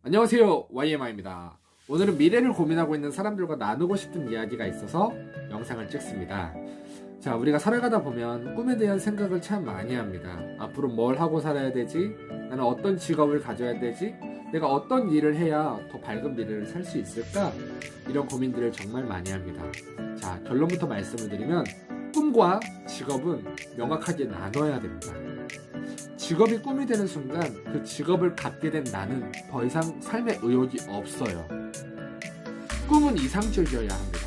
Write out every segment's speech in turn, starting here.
안녕하세요, YMI입니다. 오늘은 미래를 고민하고 있는 사람들과 나누고 싶은 이야기가 있어서 영상을 찍습니다. 자, 우리가 살아가다 보면 꿈에 대한 생각을 참 많이 합니다. 앞으로 뭘 하고 살아야 되지? 나는 어떤 직업을 가져야 되지? 내가 어떤 일을 해야 더 밝은 미래를 살 수 있을까? 이런 고민들을 정말 많이 합니다. 자, 결론부터 말씀을 드리면 꿈과 직업은 명확하게 나눠야 됩니다. 직업이 꿈이 되는 순간 그 직업을 갖게 된 나는 더 이상 삶의 의욕이 없어요. 꿈은 이상적이어야 합니다.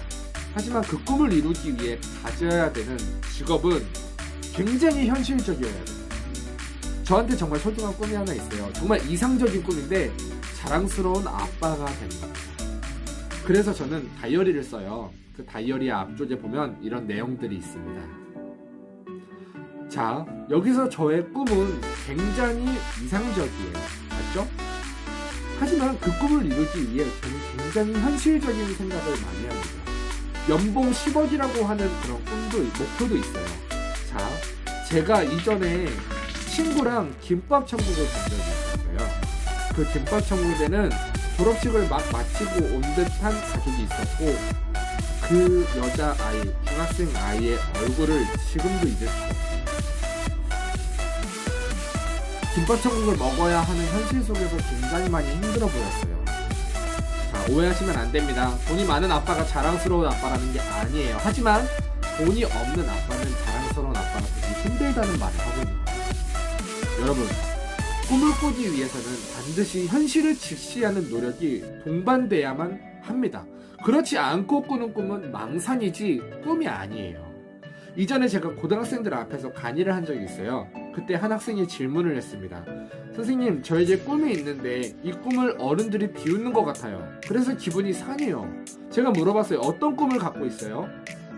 하지만 그 꿈을 이루기 위해 가져야 되는 직업은 굉장히 현실적이어야 돼요. 저한테 정말 소중한 꿈이 하나 있어요. 정말 이상적인 꿈인데 자랑스러운 아빠가 되는 겁니다. 그래서 저는 다이어리를 써요. 그 다이어리 앞쪽에 보면 이런 내용들이 있습니다. 자, 여기서 저의 꿈은 굉장히 이상적이에요. 맞죠? 하지만 그 꿈을 이루기 위해 저는 굉장히 현실적인 생각을 많이 합니다. 연봉 10억이라고 하는 그런 목표도 있어요. 자, 제가 이전에 친구랑 김밥 천국을 간 적이 있었어요. 그 김밥 천국에는 졸업식을 막 마치고 온 듯한 가족이 있었고, 그 여자아이, 중학생 아이의 얼굴을 지금도 잊을 수 없어요. 김밥 천국을 먹어야 하는 현실 속에서 굉장히 많이 힘들어 보였어요. 자, 오해하시면 안 됩니다. 돈이 많은 아빠가 자랑스러운 아빠라는 게 아니에요. 하지만 돈이 없는 아빠는 자랑스러운 아빠가 되기 힘들다는 말을 하고 있는 거예요. 여러분, 꿈을 꾸기 위해서는 반드시 현실을 직시하는 노력이 동반돼야만 합니다. 그렇지 않고 꾸는 꿈은 망상이지 꿈이 아니에요. 이전에 제가 고등학생들 앞에서 강의를 한 적이 있어요. 그때 한 학생이 질문을 했습니다. 선생님, 저에게 꿈이 있는데 이 꿈을 어른들이 비웃는 것 같아요. 그래서 기분이 상해요. 제가 물어봤어요. 어떤 꿈을 갖고 있어요?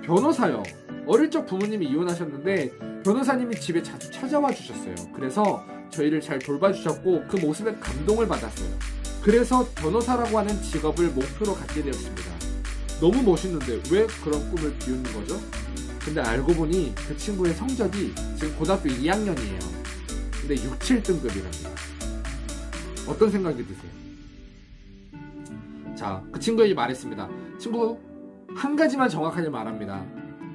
변호사요. 어릴 적 부모님이 이혼하셨는데 변호사님이 집에 자주 찾아와 주셨어요. 그래서 저희를 잘 돌봐주셨고 그 모습에 감동을 받았어요. 그래서 변호사라고 하는 직업을 목표로 갖게 되었습니다. 너무 멋있는데 왜 그런 꿈을 비웃는 거죠? 근데 알고 보니 그 친구의 성적이 지금 고등학교 2학년이에요. 근데 6, 7등급이랍니다. 어떤 생각이 드세요? 자, 그 친구에게 말했습니다. 친구, 한 가지만 정확하게 말합니다.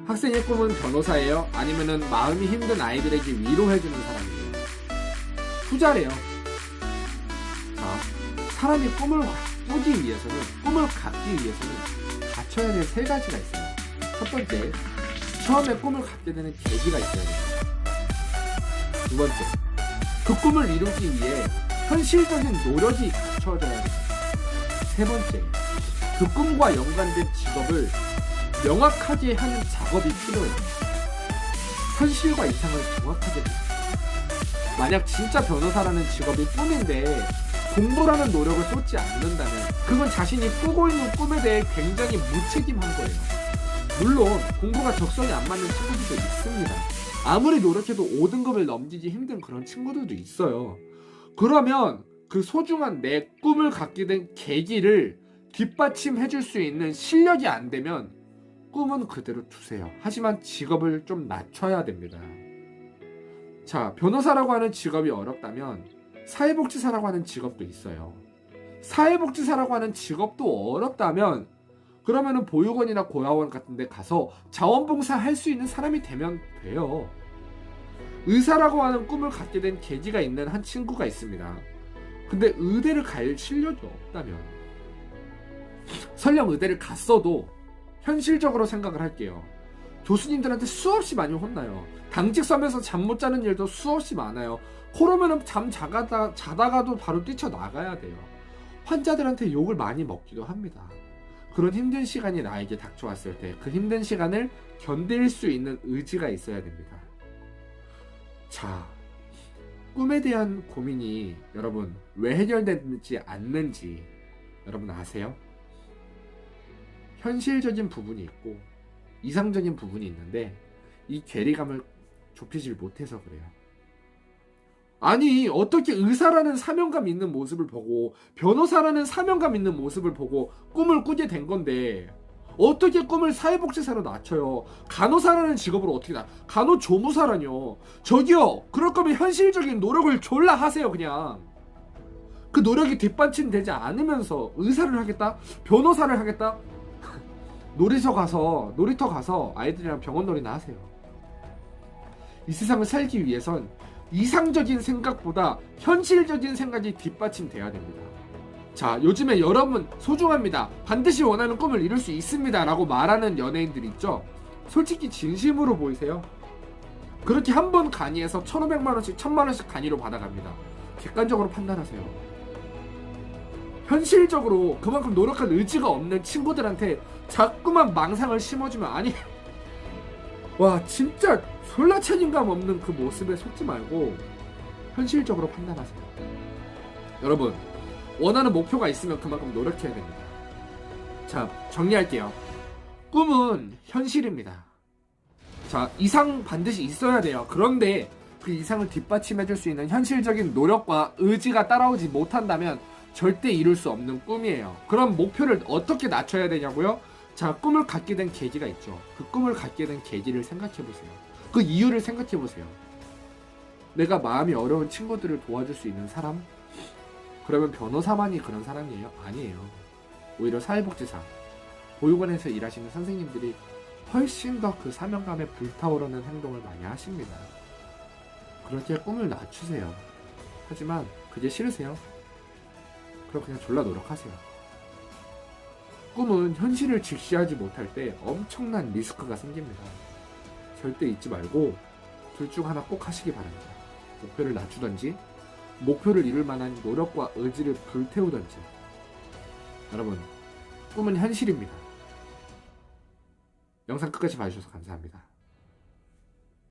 학생의 꿈은 변호사예요? 아니면은 마음이 힘든 아이들에게 위로해주는 사람이에요? 후자래요. 자, 사람이 꿈을 꾸기 위해서는, 꿈을 갖기 위해서는 갖춰야 될 세 가지가 있어요. 첫 번째, 처음에 꿈을 갖게 되는 계기가 있어야 됩니다. 두 번째, 그 꿈을 이루기 위해 현실적인 노력이 갖춰져야 됩니다. 세 번째, 그 꿈과 연관된 직업을 명확하게 하는 작업이 필요해요. 현실과 이상을 정확하게 됩니다. 만약 진짜 변호사라는 직업이 꿈인데 공부라는 노력을 쏟지 않는다면 그건 자신이 꾸고 있는 꿈에 대해 굉장히 무책임한 거예요. 물론 공부가 적성이 안 맞는 친구들도 있습니다. 아무리 노력해도 5등급을 넘기기 힘든 그런 친구들도 있어요. 그러면 그 소중한 내 꿈을 갖게 된 계기를 뒷받침해 줄 수 있는 실력이 안 되면 꿈은 그대로 두세요. 하지만 직업을 좀 낮춰야 됩니다. 자, 변호사라고 하는 직업이 어렵다면 사회복지사라고 하는 직업도 있어요. 사회복지사라고 하는 직업도 어렵다면 그러면은 보육원이나 고아원 같은 데 가서 자원봉사 할 수 있는 사람이 되면 돼요. 의사라고 하는 꿈을 갖게 된 계기가 있는 한 친구가 있습니다. 근데 의대를 갈 실력이 없다면, 설령 의대를 갔어도 현실적으로 생각을 할게요. 교수님들한테 수없이 많이 혼나요. 당직 서면서 잠 못 자는 일도 수없이 많아요. 코로면은 자다가도 바로 뛰쳐나가야 돼요. 환자들한테 욕을 많이 먹기도 합니다. 그런 힘든 시간이 나에게 닥쳐왔을 때 그 힘든 시간을 견딜 수 있는 의지가 있어야 됩니다. 자, 꿈에 대한 고민이 여러분 왜 해결되지 않는지 여러분 아세요? 현실적인 부분이 있고 이상적인 부분이 있는데 이 괴리감을 좁히질 못해서 그래요. 아니, 어떻게 의사라는 사명감 있는 모습을 보고 변호사라는 사명감 있는 모습을 보고 꿈을 꾸게 된 건데 어떻게 꿈을 사회복지사로 낮춰요? 간호사라는 직업으로 어떻게 간호조무사라뇨. 저기요, 그럴 거면 현실적인 노력을 졸라 하세요. 그냥 그 노력이 뒷받침되지 않으면서 의사를 하겠다? 변호사를 하겠다? 놀이터 가서 아이들이랑 병원놀이나 하세요. 이 세상을 살기 위해선 이상적인 생각보다 현실적인 생각이 뒷받침돼야 됩니다. 자, 요즘에 여러분 소중합니다. 반드시 원하는 꿈을 이룰 수 있습니다. 라고 말하는 연예인들 있죠? 솔직히 진심으로 보이세요? 그렇게 한 번 간이에서 1,500만원씩 1,000만원씩 간이로 받아갑니다. 객관적으로 판단하세요. 현실적으로 그만큼 노력한 의지가 없는 친구들한테 자꾸만 망상을 심어주면, 아니 와 진짜 졸라 책임감 없는 그 모습에 속지 말고 현실적으로 판단하세요. 여러분, 원하는 목표가 있으면 그만큼 노력해야 됩니다. 자, 정리할게요. 꿈은 현실입니다. 자, 이상 반드시 있어야 돼요. 그런데 그 이상을 뒷받침해줄 수 있는 현실적인 노력과 의지가 따라오지 못한다면 절대 이룰 수 없는 꿈이에요. 그럼 목표를 어떻게 낮춰야 되냐고요? 자, 꿈을 갖게 된 계기가 있죠. 그 꿈을 갖게 된 계기를 생각해보세요. 그 이유를 생각해보세요. 내가 마음이 어려운 친구들을 도와줄 수 있는 사람? 그러면 변호사만이 그런 사람이에요? 아니에요. 오히려 사회복지사, 보육원에서 일하시는 선생님들이 훨씬 더 그 사명감에 불타오르는 행동을 많이 하십니다. 그렇게 꿈을 낮추세요. 하지만 그게 싫으세요? 그럼 그냥 졸라 노력하세요. 꿈은 현실을 직시하지 못할 때 엄청난 리스크가 생깁니다. 절대 잊지 말고 둘 중 하나 꼭 하시기 바랍니다. 목표를 낮추던지 목표를 이룰 만한 노력과 의지를 불태우던지. 여러분, 꿈은 현실입니다. 영상 끝까지 봐주셔서 감사합니다.